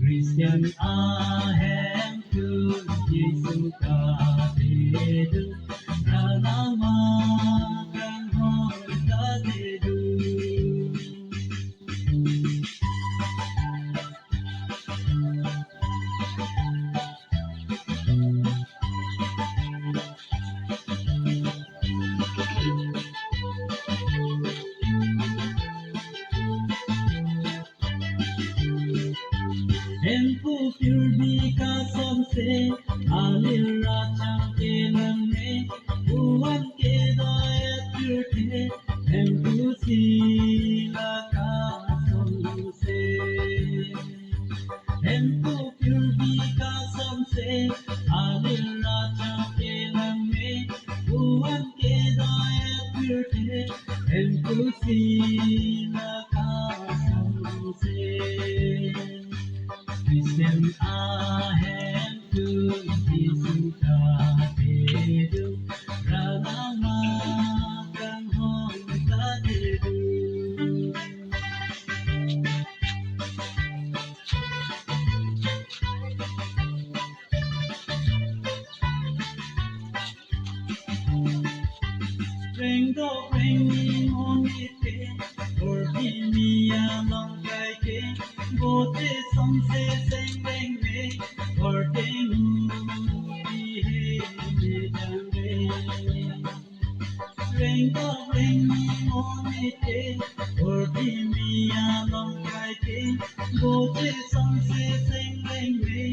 Christian ahem kun Yesu kadedu Ranama kan hon kadedu Hempu purbi kasam se alir rachang ke namme uwan ke dayat purte hempu sila kasam se hempu purbi kasam se alir rachang ke namme uwan ke dayat purte hempu sila kasam se Christian ahem kun Yesu kadedu Ranama kan hon kadedu Rengo rengi monite or bimia long kaike bote samse seng beng me or tengu bihe me jange Rengo rengi monite or bimia long kaike bote samse seng beng me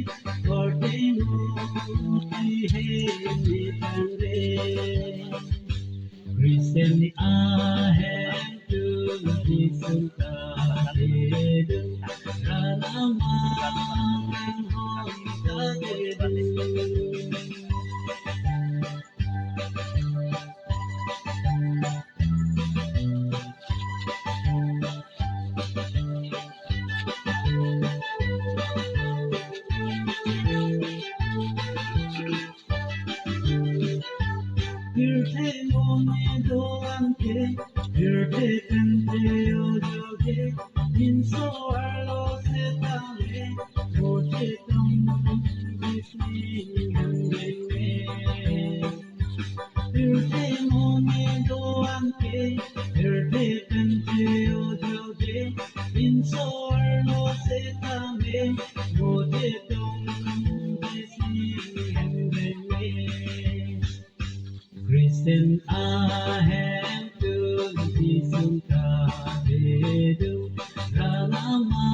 or tengu bihe me jange Christian ahem kun Yesu kadedu Ranama kan hon kadedu Birte mone doanke, birte tente ojoge, inso arlo setame, moche tom bisni hangenge. Birte mone doanke, birte tente ojoge, inso arlo setame, moche tom bisni hangenge. Christian ahem kun Yesu kadedu Ranama